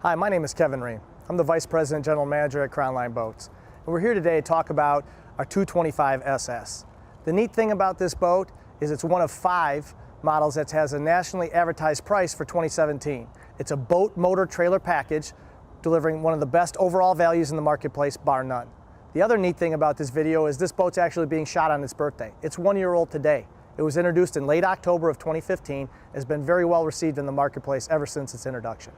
Hi, my name is Kevin Ream. I'm the Vice President General Manager at Crown Line Boats. And we're here today to talk about our 225 SS. The neat thing about this boat is it's one of 5 models that has a nationally advertised price for 2017. It's a boat motor trailer package delivering one of the best overall values in the marketplace, bar none. The other neat thing about this video is this boat's actually being shot on its birthday. It's 1 year old today. It was introduced in late October of 2015, has been very well received in the marketplace ever since its introduction.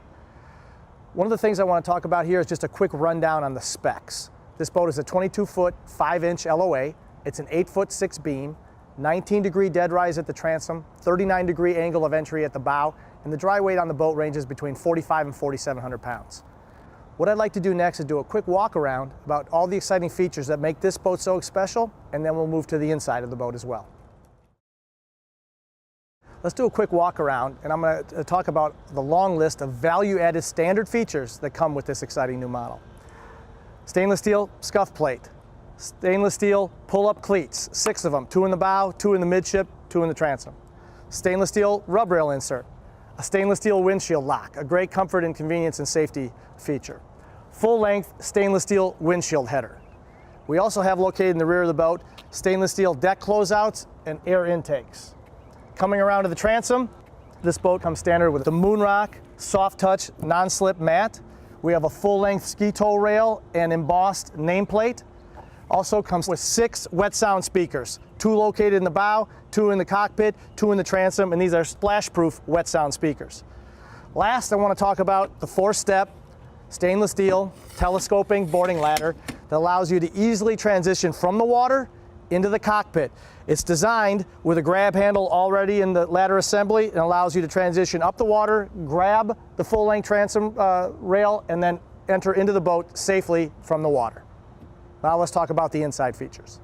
One of the things I want to talk about here is just a quick rundown on the specs. This boat is a 22-foot, 5-inch LOA. It's an 8-foot 6 beam, 19-degree dead rise at the transom, 39-degree angle of entry at the bow, and the dry weight on the boat ranges between 4,500 and 4,700 pounds. What I'd like to do next is do a quick walk around about all the exciting features that make this boat so special, and then we'll move to the inside of the boat as well. Let's do a quick walk around, and I'm going to talk about the long list of value-added standard features that come with this exciting new model. Stainless steel scuff plate, stainless steel pull-up cleats, 6 of them, 2 in the bow, 2 in the midship, 2 in the transom. Stainless steel rub rail insert, a stainless steel windshield lock, a great comfort and convenience and safety feature. Full-length stainless steel windshield header. We also have located in the rear of the boat stainless steel deck closeouts and air intakes. Coming around to the transom, this boat comes standard with the Moonrock soft touch non-slip mat. We have a full-length ski tow rail and embossed nameplate. Also comes with 6 wet sound speakers, 2 located in the bow, 2 in the cockpit, 2 in the transom, and these are splash-proof wet sound speakers. Last, I want to talk about the 4-step stainless steel telescoping boarding ladder that allows you to easily transition from the water into the cockpit. It's designed with a grab handle already in the ladder assembly and allows you to transition up the water, grab the full-length transom rail, and then enter into the boat safely from the water. Now let's talk about the inside features.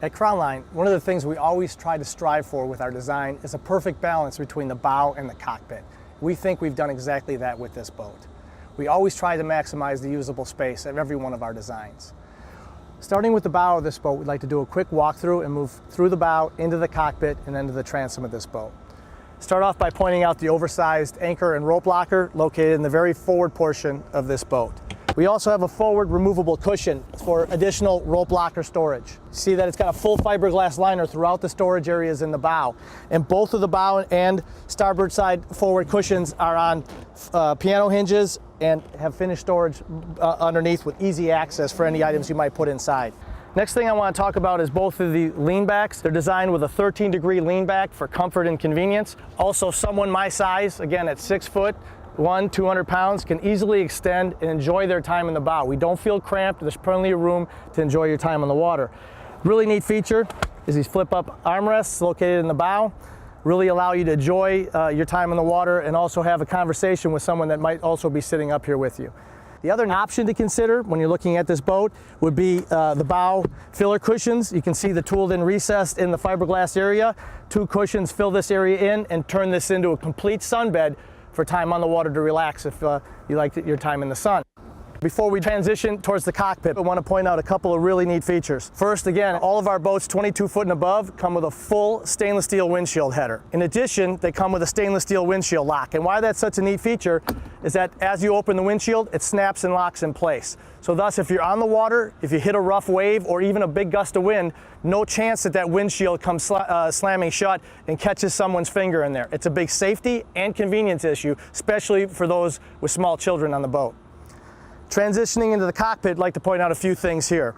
At Crown Line, one of the things we always try to strive for with our design is a perfect balance between the bow and the cockpit. We think we've done exactly that with this boat. We always try to maximize the usable space of every one of our designs. Starting with the bow of this boat, we'd like to do a quick walkthrough and move through the bow into the cockpit and then to the transom of this boat. Start off by pointing out the oversized anchor and rope locker located in the very forward portion of this boat. We also have a forward removable cushion for additional rope locker storage. See that it's got a full fiberglass liner throughout the storage areas in the bow. And both of the bow and starboard side forward cushions are on piano hinges and have finished storage underneath with easy access for any items you might put inside. Next thing I want to talk about is both of the lean backs. They're designed with a 13-degree lean back for comfort and convenience. Also, someone my size, again at 6'1", 200 pounds, can easily extend and enjoy their time in the bow. We don't feel cramped. There's plenty of room to enjoy your time on the water. Really neat feature is these flip-up armrests located in the bow. Really allow you to enjoy your time in the water and also have a conversation with someone that might also be sitting up here with you. The other option to consider when you're looking at this boat would be the bow filler cushions. You can see the tooled-in recess in the fiberglass area. 2 cushions fill this area in and turn this into a complete sunbed for time on the water to relax if you like your time in the sun. Before we transition towards the cockpit, I want to point out a couple of really neat features. First, again, all of our boats 22 foot and above come with a full stainless steel windshield header. In addition, they come with a stainless steel windshield lock. And why that's such a neat feature is that as you open the windshield, it snaps and locks in place. So thus, if you're on the water, if you hit a rough wave or even a big gust of wind, no chance that that windshield comes slamming shut and catches someone's finger in there. It's a big safety and convenience issue, especially for those with small children on the boat. Transitioning into the cockpit, I'd like to point out a few things here.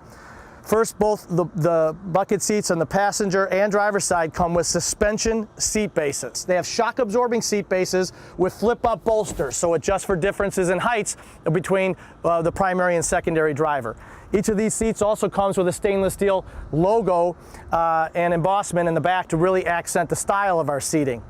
First, both the bucket seats on the passenger and driver's side come with suspension seat bases. They have shock-absorbing seat bases with flip-up bolsters, so adjust for differences in heights between the primary and secondary driver. Each of these seats also comes with a stainless steel logo and embossment in the back to really accent the style of our seating.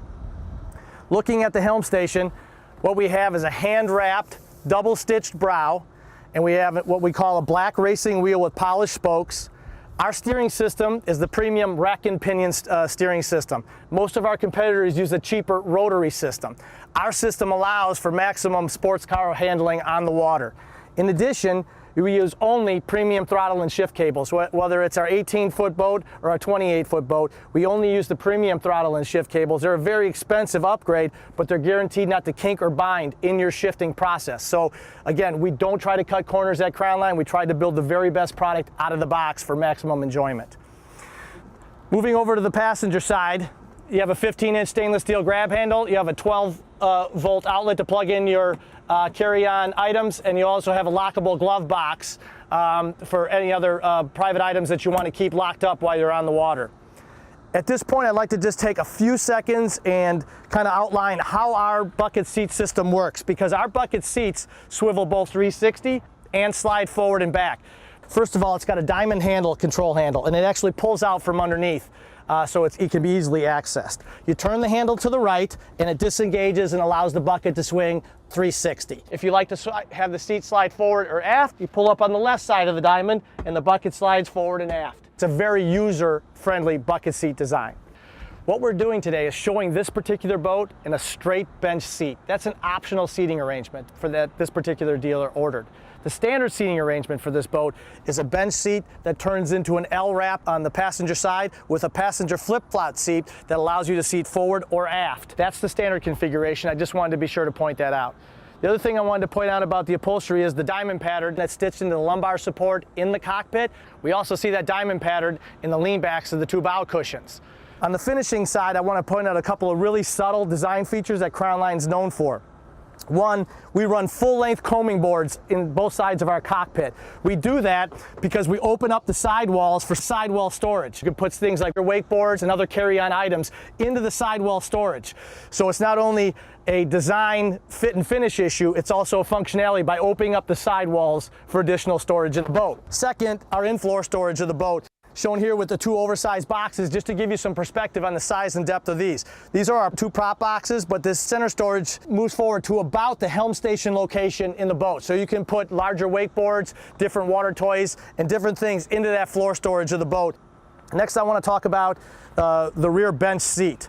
Looking at the helm station, what we have is a hand-wrapped, double-stitched brow, and we have what we call a black racing wheel with polished spokes. Our steering system is the premium rack and pinion steering system. Most of our competitors use a cheaper rotary system. Our system allows for maximum sports car handling on the water. In addition, we use only premium throttle and shift cables. Whether it's our 18-foot boat or our 28-foot boat, we only use the premium throttle and shift cables. They're a very expensive upgrade, but they're guaranteed not to kink or bind in your shifting process. So again, we don't try to cut corners at Crown Line. We try to build the very best product out of the box for maximum enjoyment. Moving over to the passenger side, you have a 15-inch stainless steel grab handle. You have a 12-volt outlet to plug in your carry-on items, and you also have a lockable glove box for any other private items that you want to keep locked up while you're on the water. At this point, I'd like to just take a few seconds and kind of outline how our bucket seat system works, because our bucket seats swivel both 360 and slide forward and back. First of all, it's got a diamond handle, control handle, and it actually pulls out from underneath. So it can be easily accessed. You turn the handle to the right and it disengages and allows the bucket to swing 360. If you like to have the seat slide forward or aft, you pull up on the left side of the diamond and the bucket slides forward and aft. It's a very user-friendly bucket seat design. What we're doing today is showing this particular boat in a straight bench seat. That's an optional seating arrangement for this particular dealer ordered. The standard seating arrangement for this boat is a bench seat that turns into an L-wrap on the passenger side with a passenger flip-flop seat that allows you to seat forward or aft. That's the standard configuration. I just wanted to be sure to point that out. The other thing I wanted to point out about the upholstery is the diamond pattern that's stitched into the lumbar support in the cockpit. We also see that diamond pattern in the lean backs of the two bow cushions. On the finishing side, I want to point out a couple of really subtle design features that Crown Line's known for. One, we run full-length combing boards in both sides of our cockpit. We do that because we open up the sidewalls for sidewall storage. You can put things like your wakeboards and other carry-on items into the sidewall storage. So it's not only a design, fit, and finish issue, it's also a functionality by opening up the sidewalls for additional storage in the boat. Second, our in-floor storage of the boat, shown here with the two oversized boxes, just to give you some perspective on the size and depth of these. These are our two prop boxes, but this center storage moves forward to about the helm station location in the boat. So you can put larger wakeboards, different water toys, and different things into that floor storage of the boat. Next, I want to talk about the rear bench seat.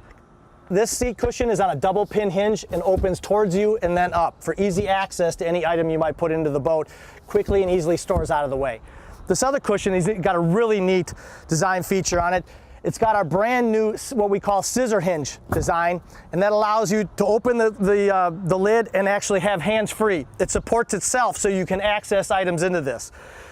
This seat cushion is on a double pin hinge and opens towards you and then up for easy access to any item you might put into the boat. Quickly and easily stores out of the way. This other cushion has got a really neat design feature on it. It's got our brand new, what we call scissor hinge design, and that allows you to open the lid and actually have hands free. It supports itself so you can access items into this.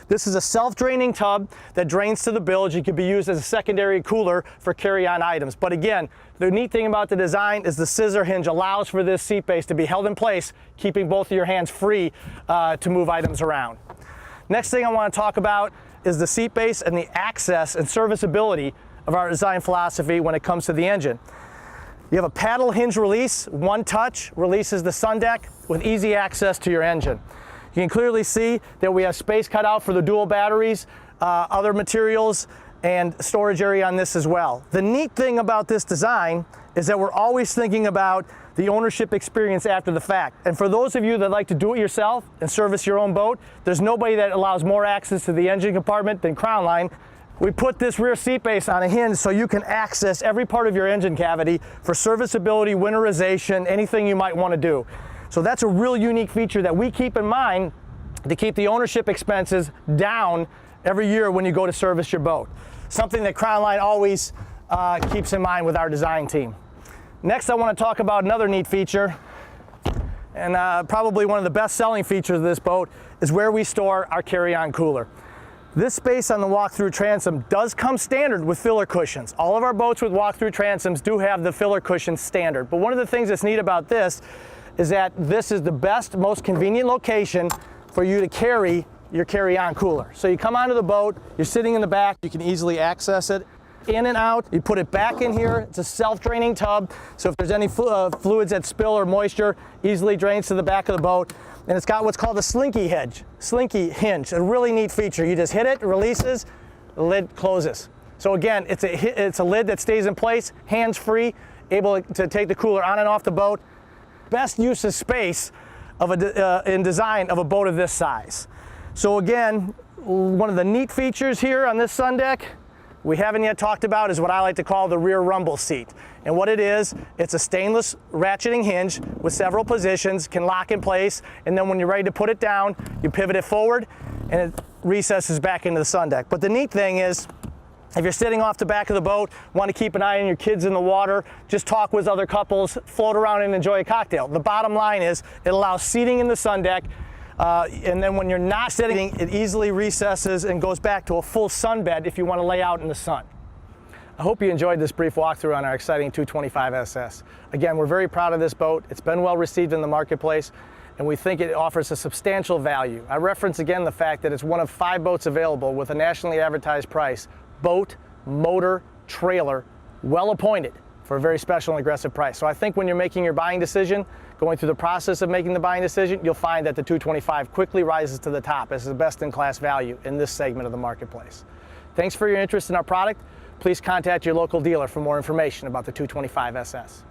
This is a self-draining tub that drains to the bilge. It can be used as a secondary cooler for carry-on items. But again, the neat thing about the design is the scissor hinge allows for this seat base to be held in place, keeping both of your hands free to move items around. Next thing I want to talk about is the seat base and the access and serviceability of our design philosophy when it comes to the engine. You have a paddle hinge release, one touch releases the sun deck with easy access to your engine. You can clearly see that we have space cut out for the dual batteries, other materials, and storage area on this as well. The neat thing about this design is that we're always thinking about the ownership experience after the fact. And for those of you that like to do it yourself and service your own boat, there's nobody that allows more access to the engine compartment than Crown Line. We put this rear seat base on a hinge so you can access every part of your engine cavity for serviceability, winterization, anything you might want to do. So that's a real unique feature that we keep in mind to keep the ownership expenses down every year when you go to service your boat. Something that Crown Line always keeps in mind with our design team. Next, I want to talk about another neat feature, and probably one of the best-selling features of this boat is where we store our carry-on cooler. This space on the walk-through transom does come standard with filler cushions. All of our boats with walk-through transoms do have the filler cushions standard, but one of the things that's neat about this is that this is the best, most convenient location for you to carry your carry-on cooler. So you come onto the boat, you're sitting in the back, you can easily access it. In and out, you put it back in here. It's a self-draining tub, so if there's any fluids that spill or moisture, easily drains to the back of the boat. And it's got what's called a slinky hinge, a really neat feature. You just hit it, it releases, the lid closes. So again, it's a lid that stays in place, hands-free, able to take the cooler on and off the boat. Best use of space in design of a boat of this size. So again, one of the neat features here on this sun deck we haven't yet talked about is what I like to call the rear rumble seat. And what it is, it's a stainless ratcheting hinge with several positions, can lock in place, and then when you're ready to put it down, you pivot it forward, and it recesses back into the sun deck. But the neat thing is, if you're sitting off the back of the boat, want to keep an eye on your kids in the water, just talk with other couples, float around and enjoy a cocktail. The bottom line is it allows seating in the sun deck, and then when you're not sitting, it easily recesses and goes back to a full sunbed if you want to lay out in the sun. I hope you enjoyed this brief walkthrough on our exciting 225 SS. Again, we're very proud of this boat. It's been well received in the marketplace, and we think it offers a substantial value. I reference again the fact that it's one of 5 boats available with a nationally advertised price. Boat, motor, trailer, well appointed for a very special and aggressive price. So I think when you're making your buying decision, going through the process of making the buying decision, you'll find that the 225 quickly rises to the top as the best-in-class value in this segment of the marketplace. Thanks for your interest in our product. Please contact your local dealer for more information about the 225 SS.